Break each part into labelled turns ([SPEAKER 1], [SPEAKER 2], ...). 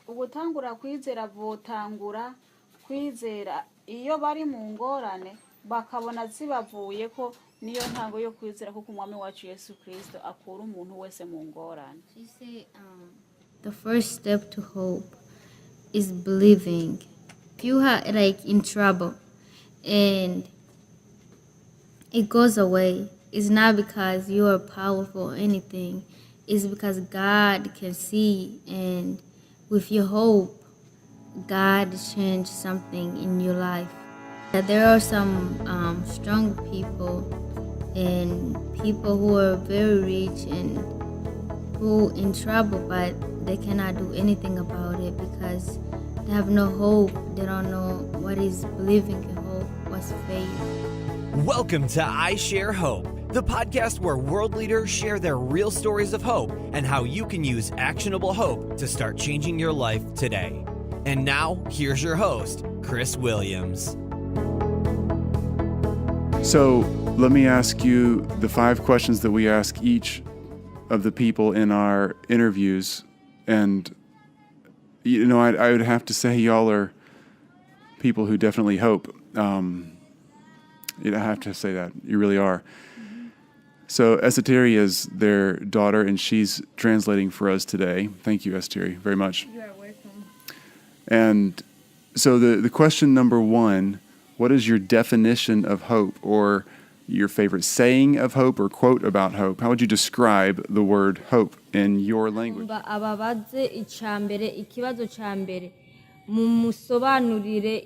[SPEAKER 1] ubutangura kwizera butangura kwizera iyo bari mu ngorane bakabona zibavuye ko niyo ntango yo kwizera kuko umwami wacu Yesu Kristo akura umuntu wese mu ngorane.
[SPEAKER 2] She said, the first step to hope is believing. If you are like in trouble and it goes away, it's not because you are powerful or anything. It's because God can see, and with your hope, God changed something in your life. There are some strong people and people who are very rich and who in trouble, but they cannot do anything about it because they have no hope. They don't know what is believing in hope, what's faith.
[SPEAKER 3] Welcome to I Share Hope, the podcast where world leaders share their real stories of hope and how you can use actionable hope to start changing your life today. And now, here's your host, Chris Williams.
[SPEAKER 4] So let me ask you the 5 questions that we ask each of the people in our interviews. And, you know, I would have to say y'all are people who definitely hope. I have to say that. You really are. Mm-hmm. So Esateri is their daughter, and she's translating for us today. Thank you, Esateri, very much.
[SPEAKER 2] You are welcome.
[SPEAKER 4] And so the question number 1, what is your definition of hope, or your favorite saying of hope or quote about hope? How would you describe the word hope in your language?
[SPEAKER 5] Ababaze icambere ikibazo cambere mumusobanurire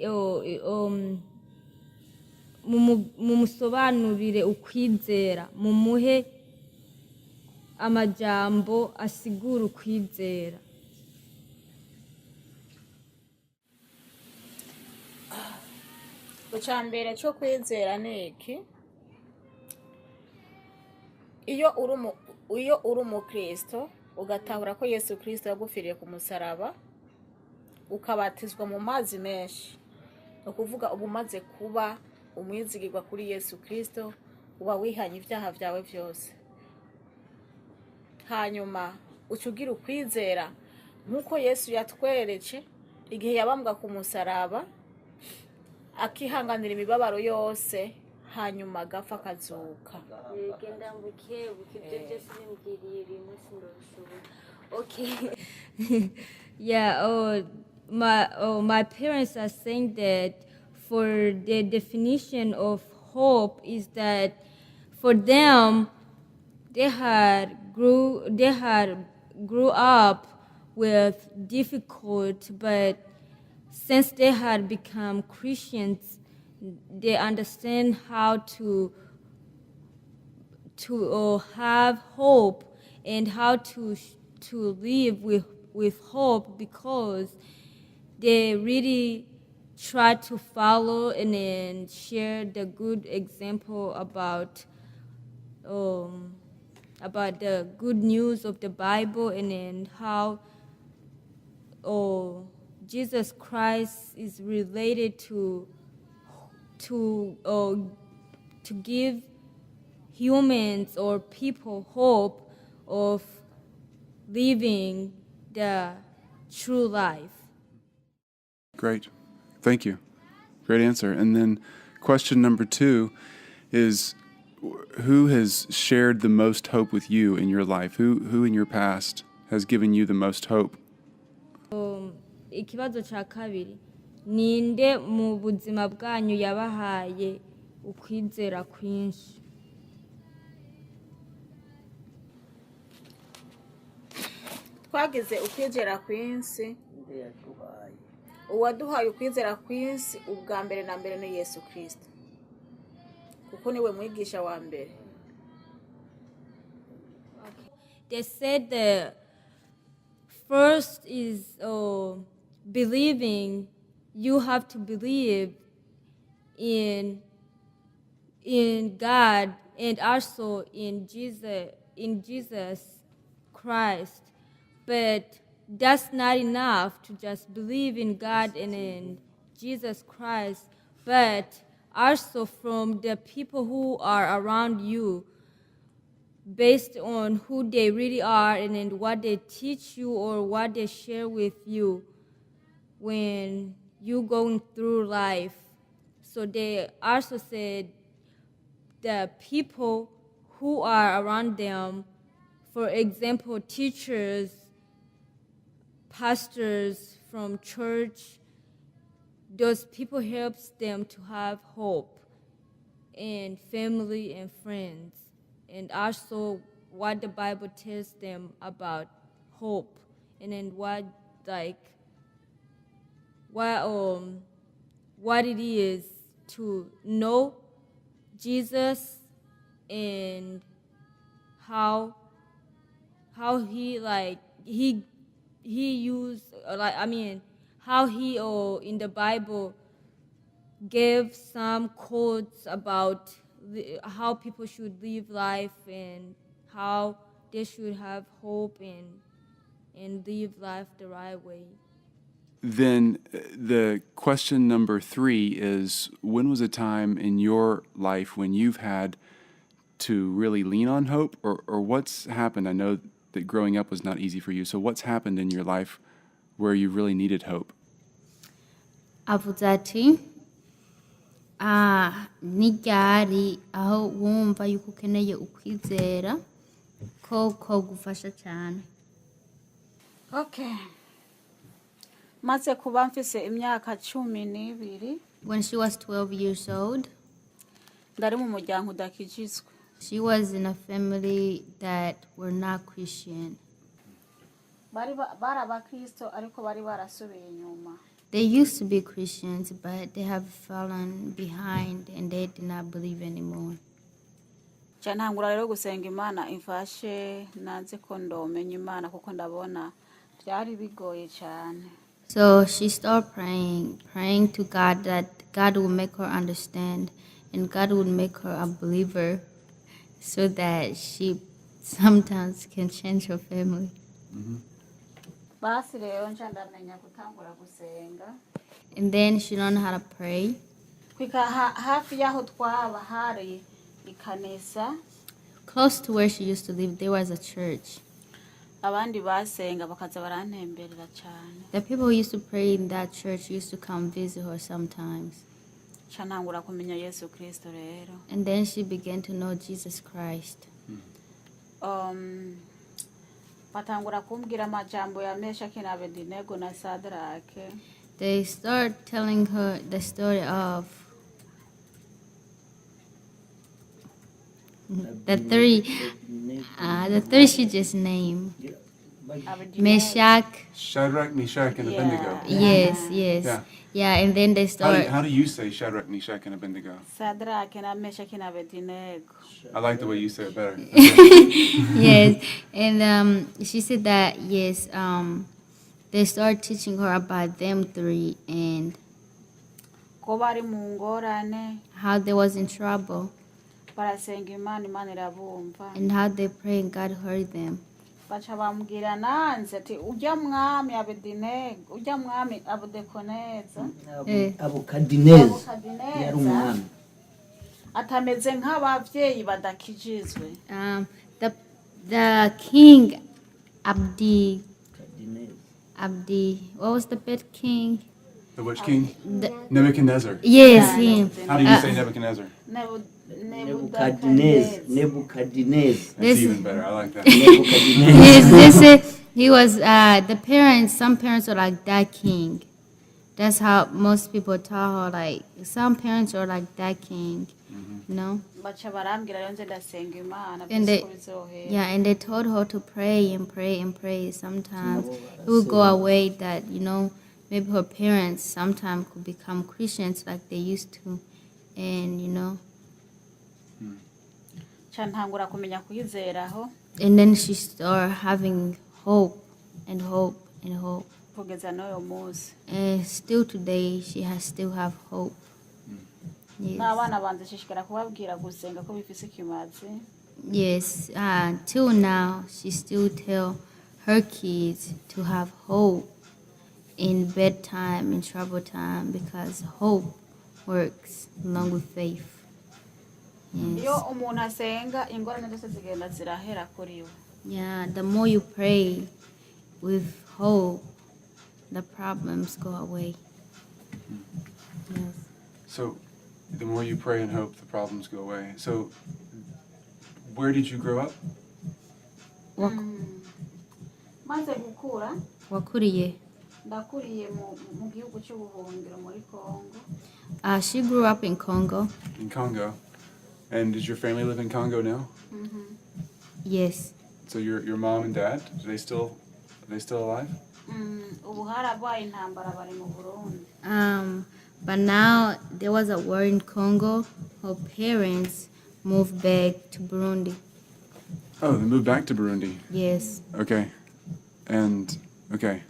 [SPEAKER 5] mumusobanurire ukwizera mumuhe amajambo asigura ukwizera.
[SPEAKER 1] Icambere cyo kwizera niki? Iyo uri umukristo ugatahura ko Yesu Kristo yagufiriye ku musaraba ukabatizwa mu mazi menshi, ukuvuga ubumaze kuba umwizigirwa kuri Yesu Kristo, uba wihanye ibyaha byawe byose. Hanyuma ucugira ukwizera nkuko Yesu yatweretse igihe yabambwa ku musaraba akihanganira imibabaro yose, hanyuma agapfa akazuka.
[SPEAKER 5] Okay. Yeah, my parents are saying that for the definition of hope is that for them they had grew up with difficult, but since they had become Christians, they understand how to have hope and how to live with hope, because they really try to follow and then share the good example about the good news of the Bible, and then how Jesus Christ is related to give humans or people hope of living the true life.
[SPEAKER 4] Great. Thank you. Great answer. And then question number 2 is, who has shared the most hope with you in your life? Who in your past has given you the most hope?
[SPEAKER 5] Ikibazo ca kabiri, ninde mu buzima bwanyu yabahaye ukwizera kwinshi?
[SPEAKER 1] Twagize ukwizera kwinshi, uwaduhaye ukwizera kwinshi ubwa mbere na mbere ni Yesu Kristo, kuko niwe mwigisha wa mbere.
[SPEAKER 5] They said the first is believing. You have to believe in God and also in Jesus Christ. But that's not enough to just believe in God and in Jesus Christ, but also from the people who are around you. based on who they really are and then what they teach you or what they share with you when you going through life. So they also said the people who are around them, for example, teachers, pastors from church, those people helps them to have hope and family and friends, and also what the Bible tells them about hope, and then like what it is to know Jesus and how he used how he in the Bible gave some quotes about how people should live life and how they should have hope and live life the right way.
[SPEAKER 4] Then the question number 3 is, when was a time in your life when you've had to really lean on hope, or what's happened? I know that growing up was not easy for you. So what's happened in your life where you really needed hope?
[SPEAKER 2] avuze ati n'iryari aho wumva yuko ukeneye ukwizera ko gufasha cyane.
[SPEAKER 1] Okay. Maze kuba mfise imyaka 12.
[SPEAKER 2] When she was 12 years old,
[SPEAKER 1] Ndari mu muryango udakijizwe.
[SPEAKER 2] she was in a family that were not Christian.
[SPEAKER 1] Bari abakristo ariko bari barasubiye inyuma.
[SPEAKER 2] They used to be Christians, but they have fallen behind and they did not believe anymore.
[SPEAKER 1] Ntangura rero gusenga Imana imfashe nanze ko ndomenya Imana kuko ndabona byari bigoye cyane.
[SPEAKER 2] So she started praying to God that God would make her understand and God would make her a believer so that she sometimes can change her family.
[SPEAKER 1] Basi rero ndamenya gutangura gusenga.
[SPEAKER 2] And then she learned how to pray.
[SPEAKER 1] Kwika hafi yaho twaba hari ikanisa.
[SPEAKER 2] Close to where she used to live, there was a church.
[SPEAKER 1] Abandi basenga bakaza barantemberera cyane.
[SPEAKER 2] The people who used to pray in that church used to come visit her sometimes.
[SPEAKER 1] Ntangura kumenya Yesu Kristo rero.
[SPEAKER 2] And then she began to know Jesus Christ.
[SPEAKER 1] Batangura kumbwira amajambo ya Meshaki na Abedinego na Sadrake.
[SPEAKER 2] They start telling her the story of the three she just named. Meshach.
[SPEAKER 4] Shadrach, Meshach, and Abednego.
[SPEAKER 2] Yes. Yeah, and then they start.
[SPEAKER 4] How do you say Shadrach, Meshach, and Abednego?
[SPEAKER 1] Sadrake na Meshaki na Abedinego.
[SPEAKER 4] I like the way you say it better.
[SPEAKER 2] Yes, and she said that yes, they started teaching her about them three and
[SPEAKER 1] Ko bari mu ngorane
[SPEAKER 2] how they was in trouble
[SPEAKER 1] barasenga Imana irabumva.
[SPEAKER 2] and how they prayed and God heard them.
[SPEAKER 1] Baca bambwira nanze ati ujya mwami Abedinego ujya mwami Abudekoneza
[SPEAKER 6] Abukadineza yari umwami.
[SPEAKER 1] atameze nk'abavyeyi badakijizwe.
[SPEAKER 2] The king Abdi, what was the bad king?
[SPEAKER 4] The which king? Nebuchadnezzar.
[SPEAKER 2] Yes, him.
[SPEAKER 4] How do you say Nebuchadnezzar?
[SPEAKER 6] Nebukadineza.
[SPEAKER 4] That's even better. I like that.
[SPEAKER 6] Nebukadineza.
[SPEAKER 2] Yes, they say he was the parents. Some parents were like that king. That's how most people tell her. Like some parents are like that king, you know.
[SPEAKER 1] Baca barambwira rero nze ndasenga Imana
[SPEAKER 2] And
[SPEAKER 1] byose
[SPEAKER 2] they,
[SPEAKER 1] ko bizohera.
[SPEAKER 2] yeah, and they told her to pray and pray and pray. Sometimes it would go away that maybe her parents sometimes could become Christians like they used to, and
[SPEAKER 1] Ntangura kumenya kwizeraho
[SPEAKER 2] and then she started having hope and hope and hope.
[SPEAKER 1] kugeza n'uyu munsi.
[SPEAKER 2] And still today, she still have hope. Yes.
[SPEAKER 1] N'abana banze shishikara kubabwira gusenga ko bifise ikimazi.
[SPEAKER 2] Yes. Till now, she still tell her kids to have hope in bad time, in trouble time, because hope works along with faith.
[SPEAKER 1] iyo umuntu asenga ingorane zose zigenda zirahera kuri we.
[SPEAKER 2] Yeah, the more you pray with hope, the problems go away. Yes.
[SPEAKER 4] So, the more you pray and hope, the problems go away. So, where did you grow up?
[SPEAKER 1] maze gukura
[SPEAKER 2] Wakuriye.
[SPEAKER 1] ndakuriye mu gihugu cy'ubuhungiro muri Kongo.
[SPEAKER 2] She grew up in Congo.
[SPEAKER 4] In Congo. And does your family live in Congo now?
[SPEAKER 2] Yes.
[SPEAKER 4] So your mom and dad, are they still alive?
[SPEAKER 1] Ubu harabaye intambara bari mu Burundi.
[SPEAKER 2] But now there was a war in Congo. Her parents moved back to Burundi.
[SPEAKER 4] Oh, they moved back to Burundi.
[SPEAKER 2] Yes.
[SPEAKER 4] Okay. And okay.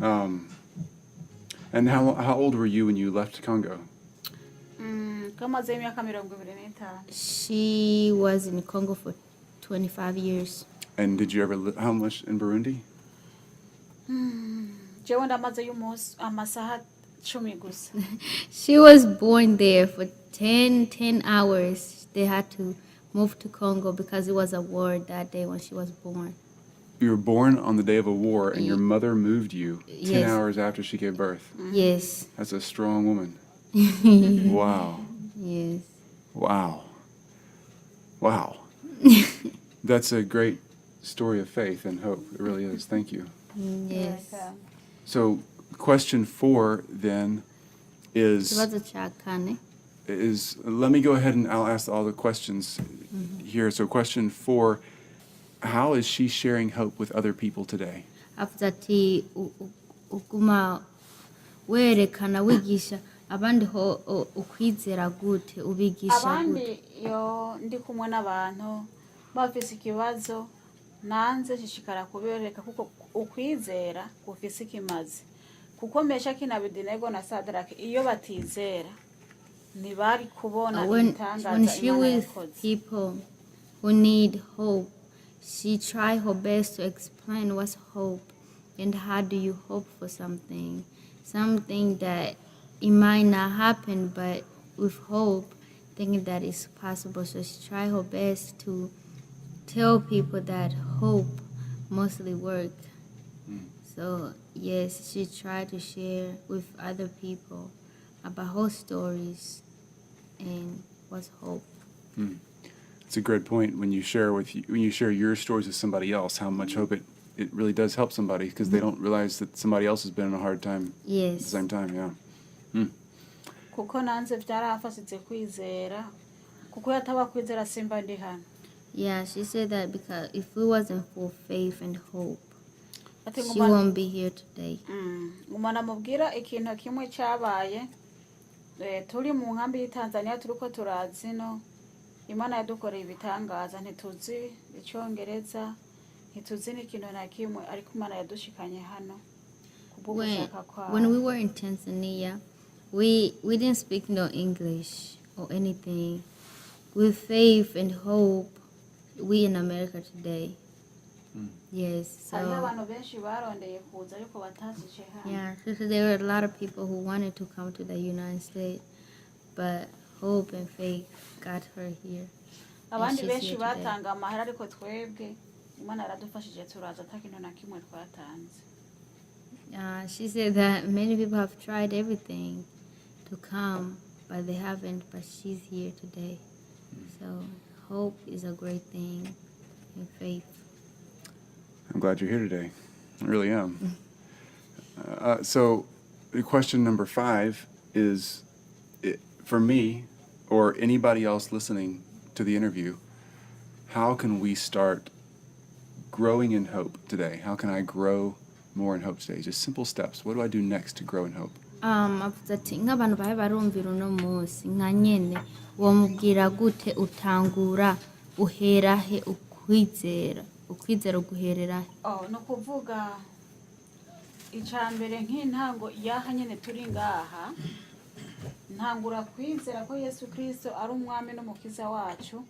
[SPEAKER 4] And how old were you when you left Congo?
[SPEAKER 1] Kamaze imyaka 25.
[SPEAKER 2] She was in Congo for 25 years.
[SPEAKER 4] And did you ever live how much in Burundi?
[SPEAKER 1] Jewe ndamaze y'umunsi amasaha 10 gusa.
[SPEAKER 2] She was born there for 10 hours. They had to move to Congo because it was a war that day when she was born.
[SPEAKER 4] You were born on the day of a war, and your mother moved you 10
[SPEAKER 2] Yes.
[SPEAKER 4] hours after she gave birth.
[SPEAKER 2] Yes.
[SPEAKER 4] That's a strong woman. Wow.
[SPEAKER 2] Yes.
[SPEAKER 4] Wow. Wow. That's a great story of faith and hope. It really is. Thank you.
[SPEAKER 2] Yes.
[SPEAKER 4] So, question 4 then is let me go ahead and I'll ask all the questions here. So, question 4, how is she sharing hope with other people today?
[SPEAKER 2] After tea, ukuma werekana wigisha abandi ho ukwizera gute ubigisha gute.
[SPEAKER 1] Abandi yo ndi kumwe n'abantu bafise ikibazo nanze shishikara kubereka kuko ukwizera kufise ikimazi. Kuko mesha kinabidinego na Sadraki iyo batizera ntibari kubona ibitangaza
[SPEAKER 2] when she
[SPEAKER 1] Imana
[SPEAKER 2] with
[SPEAKER 1] yakoze.
[SPEAKER 2] people who need hope, she try her best to explain what's hope and how do you hope for something that it might not happen, but with hope, thinking that it's possible. So she try her best to tell people that hope mostly work. So yes, she tried to share with other people about her stories and what's hope.
[SPEAKER 4] It's a great point when you share your stories with somebody else, how much hope it really does help somebody because they don't realize that somebody else has been in a hard time at the
[SPEAKER 2] Yes.
[SPEAKER 4] same time. Yeah.
[SPEAKER 1] Kuko nanze vyarafasitse kwizera kuko yataba kwizera simba ndi hano.
[SPEAKER 2] Yeah, she said that because if it wasn't for faith and hope,
[SPEAKER 1] Ati
[SPEAKER 2] she won't be here today.
[SPEAKER 1] ngumana mubwira ikintu kimwe cyabaye turi mu nkambi y'Tanzania turiko turazino Imana yadukoreye ibitangaza ntituzi icyongereza ntituzi n'ikintu na kimwe ariko Imana yadushikanye hano kubw'ugushaka kwayo.
[SPEAKER 2] When we were in Tanzania, we didn't speak no English or anything. With faith and hope, we in America today. Yes,
[SPEAKER 1] Hariho
[SPEAKER 2] so
[SPEAKER 1] abantu benshi barondeye kuza ariko batazije hano.
[SPEAKER 2] yeah, so there were a lot of people who wanted to come to the United States, but hope and faith got her here.
[SPEAKER 1] Abandi
[SPEAKER 2] she's
[SPEAKER 1] benshi
[SPEAKER 2] here today.
[SPEAKER 1] batanga amahera ariko twebwe Imana yaradufashije turaza atakintu na kimwe twatanze.
[SPEAKER 2] She said that many people have tried everything to come, but they haven't, but she's here today. So hope is a great thing, and faith.
[SPEAKER 4] I'm glad you're here today. I really am. So, question number 5 is, for me or anybody else listening to the interview, how can we start growing in hope today? How can I grow more in hope today? Just simple steps. What do I do next to grow in hope?
[SPEAKER 2] Avuze ati nk'abantu bahe barumvira uno munsi nka nyene wamubwira gute utangura uhera he ukwizera uguherera he?
[SPEAKER 1] No kuvuga icambere nk'intango yaha nyene turi ngaha ntangura kwizera ko Yesu Kristo ari umwami n'umukiza wacu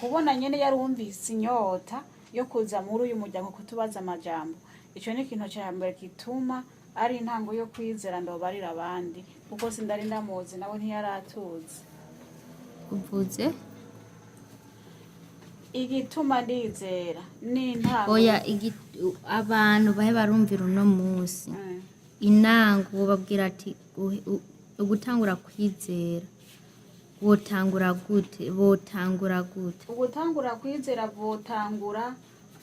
[SPEAKER 1] kubona nyene yarumvise inyota yo kuza muri uyu muryango kutubaza amajambo. Ico ni ikintu cyambere kituma ari intango yo kwizera ndobarira abandi kuko sindari ndamuzi nawe ntiyaratuzi.
[SPEAKER 2] Uvuze
[SPEAKER 1] igituma ndizera n'intango
[SPEAKER 2] oya abantu bahe barumvira uno munsi intango babwira ati ugutangura kwizera botangura gute
[SPEAKER 1] ugutangura kwizera botangura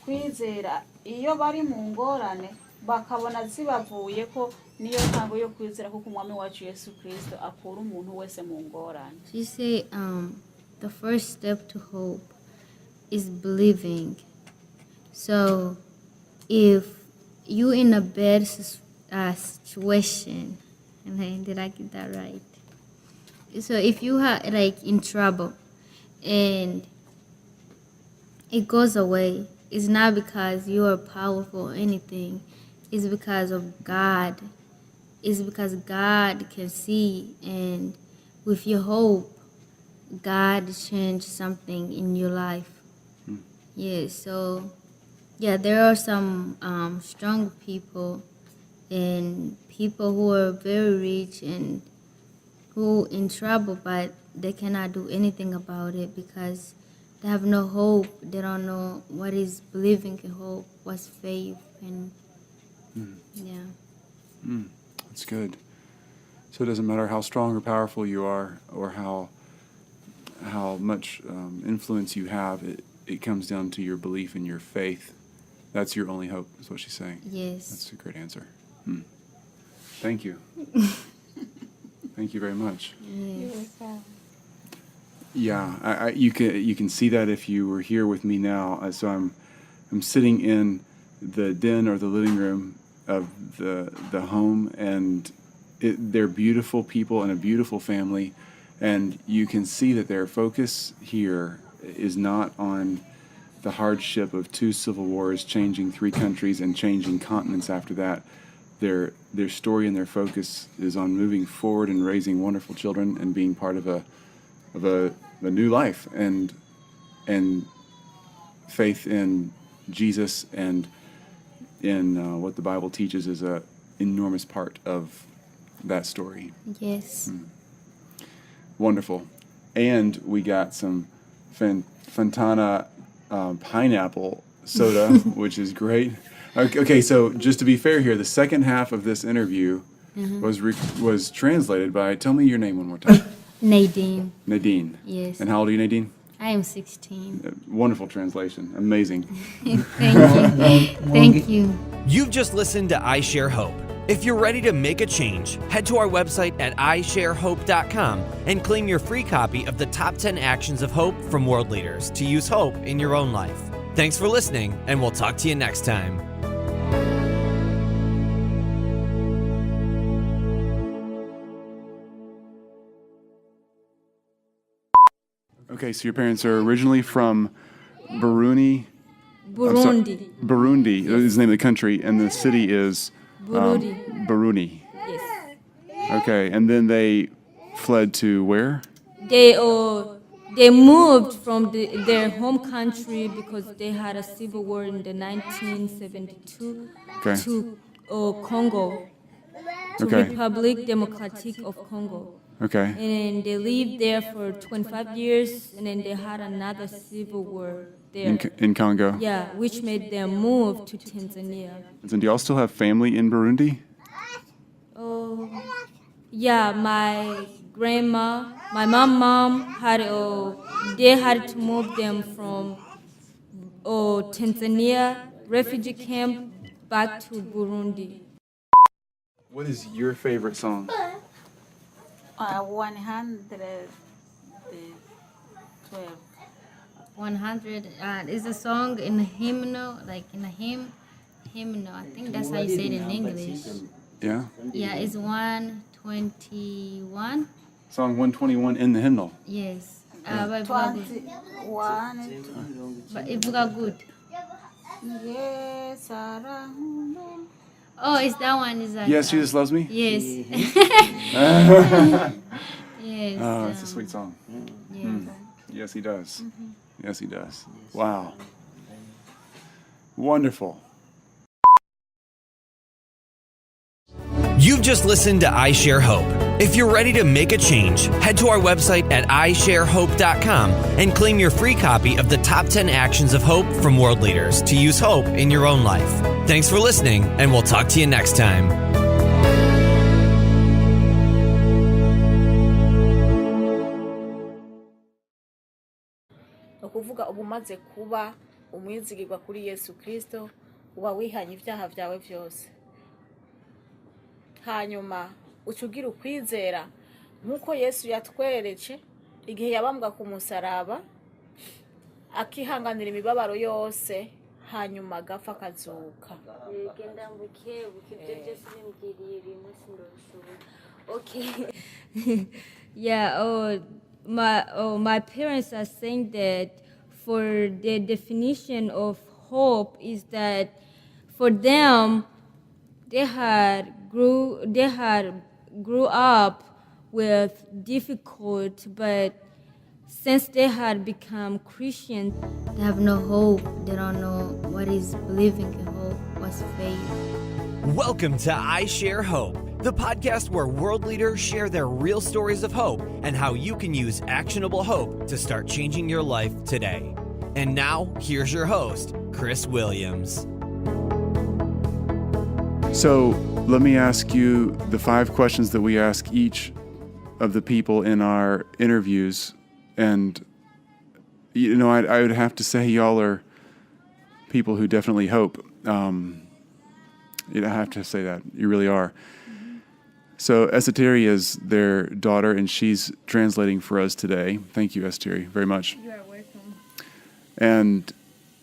[SPEAKER 1] kwizera iyo bari mu ngorane bakabona zibavuye ko niyo ntango yo kwizera kuko umwami wacu Yesu Kristo akura umuntu wese mu ngorane.
[SPEAKER 2] She say the first step to hope is believing. So if you in a bad situation, and did I get that right? So if you are like in trouble and it goes away, it's not because you are powerful or anything. It's because of God. It's because God can see, and with your hope, God changed something in your life. Yeah, so yeah, there are some strong people and people who are very rich and who in trouble, but they cannot do anything about it because they have no hope. They don't know what is believing in hope, what's faith, and yeah.
[SPEAKER 4] That's good. So it doesn't matter how strong or powerful you are or how much influence you have, it comes down to your belief in your faith. That's your only hope, is what she's saying.
[SPEAKER 2] Yes.
[SPEAKER 4] That's a great answer. Thank you. Thank you very much.
[SPEAKER 2] Yes.
[SPEAKER 4] Yeah, you can see that if you were here with me now. So I'm sitting in the den or the living room of the home, and they're beautiful people and a beautiful family, and you can see that their focus here is not on the hardship of 2 civil wars, changing 3 countries and changing continents after that. Their story and their focus is on moving forward and raising wonderful children and being part of a new life and faith in Jesus and in what the Bible teaches is a enormous part of that story.
[SPEAKER 2] Yes.
[SPEAKER 4] Wonderful. And we got some Fantana pineapple soda, which is great. Okay, so just to be fair here, the second half of this interview was translated by, tell me your name one more time.
[SPEAKER 2] Nadine.
[SPEAKER 4] Nadine.
[SPEAKER 2] Yes.
[SPEAKER 4] And how old are you, Nadine?
[SPEAKER 2] I am 16.
[SPEAKER 4] Wonderful translation. Amazing.
[SPEAKER 2] Thank you. Thank you.
[SPEAKER 3] You've just listened to I Share Hope. If you're ready to make a change, head to our website at isharehope.com and claim your free copy of the Top 10 Actions of Hope from World Leaders to use hope in your own life. Thanks for listening, and we'll talk to you next time.
[SPEAKER 4] Okay, so your parents are originally from Burundi.
[SPEAKER 5] Burundi.
[SPEAKER 4] Burundi is the name of the country, and the city is
[SPEAKER 5] Burundi.
[SPEAKER 4] Burundi.
[SPEAKER 5] Yes.
[SPEAKER 4] Okay, and then they fled to where?
[SPEAKER 5] They moved from their home country because they had a civil war in the 1972
[SPEAKER 4] Okay.
[SPEAKER 5] to Congo, to
[SPEAKER 4] Okay.
[SPEAKER 5] Republic Democratic of Congo.
[SPEAKER 4] Okay.
[SPEAKER 5] And they lived there for 25 years, and then they had another civil war there.
[SPEAKER 4] In Congo.
[SPEAKER 5] Yeah, which made them move to Tanzania.
[SPEAKER 4] And do y'all still have family in Burundi?
[SPEAKER 5] Oh, yeah, my grandma, my mom had they had to move them from Tanzania refugee camp back to Burundi.
[SPEAKER 4] What is your favorite song?
[SPEAKER 1] 112.
[SPEAKER 2] 100 is a song in a hymnal, like in a hymnal. I think that's how you say it in English.
[SPEAKER 4] Yeah?
[SPEAKER 2] Yeah, it's 121.
[SPEAKER 4] Song 121 in the hymnal.
[SPEAKER 2] Yes. But ivuga good.
[SPEAKER 1] Yes,
[SPEAKER 2] Oh, it's that one. Is that?
[SPEAKER 4] Yes, Jesus Loves Me?
[SPEAKER 2] Yes. Yes.
[SPEAKER 4] Oh, it's a sweet song.
[SPEAKER 2] Yes.
[SPEAKER 4] Yes, he does. Yes, he does. Wow. Wonderful.
[SPEAKER 3] You've just listened to I Share Hope. If you're ready to make a change, head to our website at isharehope.com and claim your free copy of the Top 10 Actions of Hope from World Leaders to use hope in your own life. Thanks for listening, and we'll talk to you next time.
[SPEAKER 1] ukuvuga uba umaze kuba umwizigirwa kuri Yesu Kristo, uba wihanye ibyaha byawe byose, hanyuma ucugira ukwizera nk'uko Yesu yatweretse igihe yabambwa ku musaraba akihanganira imibabaro yose, hanyuma agapfa akazuka.
[SPEAKER 5] Okay. Yeah, my parents are saying that for the definition of hope is that for them they had grew up with difficult, but since they had become Christians,
[SPEAKER 2] They have no hope. They don't know what is believing in hope, what's faith.
[SPEAKER 3] Welcome to I Share Hope, the podcast where world leaders share their real stories of hope and how you can use actionable hope to start changing your life today. And now, here's your host, Chris Williams.
[SPEAKER 4] So let me ask you the 5 questions that we ask each of the people in our interviews. And, you know, I would have to say y'all are people who definitely hope. I have to say that. You really are. So Esateri is their daughter, and she's translating for us today. Thank you, Esateri, very much.
[SPEAKER 5] you are welcome.
[SPEAKER 4] And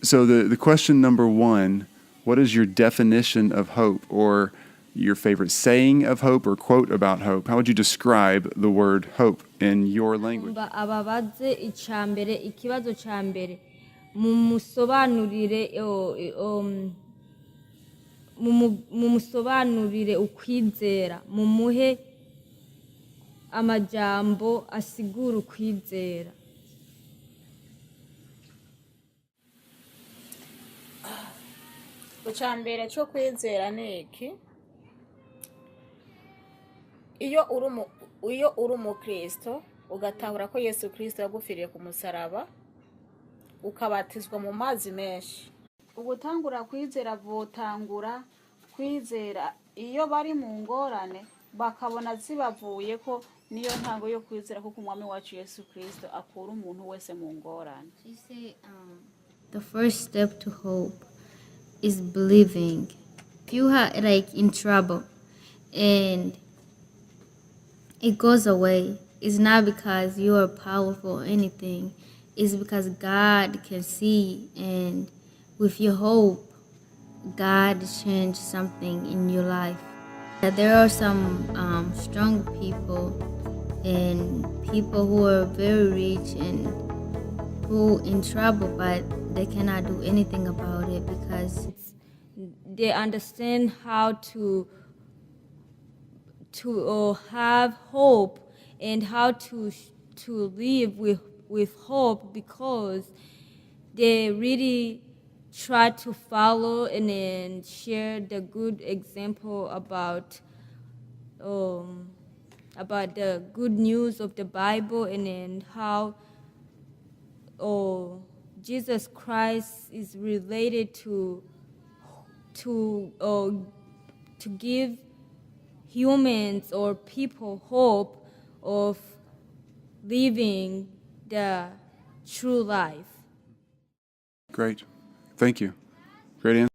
[SPEAKER 4] so the question number 1, what is your definition of hope, or your favorite saying of hope or quote about hope? How would you describe the word hope in your language?
[SPEAKER 5] Ababaze icambere ikibazo cambere mumusobanurire mumusobanurire ukwizera, mumuhe amajambo asigura ukwizera.
[SPEAKER 1] Icambere cyo kwizera niki? Iyo uri umukristo ugatahura ko Yesu Kristo yagufiriye ku musaraba, ukabatizwa mu mazi menshi, ubutangura kwizera votangura kwizera iyo bari mu ngorane bakabona zibavuye ko niyo ntango yo kwizera kuko umwami wacu Yesu Kristo akura umuntu wese mu ngorane.
[SPEAKER 2] You say the first step to hope is believing. If you are like in trouble and it goes away, it's not because you are powerful or anything. It's because God can see, and with your hope, God changed something in your life. There are some strong people and people who are very rich and who in trouble, but they cannot do anything about it because
[SPEAKER 5] They understand how to have hope and how to live with hope, because they really try to follow and then share the good example about the good news of the Bible, and then how Jesus Christ is related to give humans or people hope of living the true life.
[SPEAKER 4] Great. Thank you. Great answer.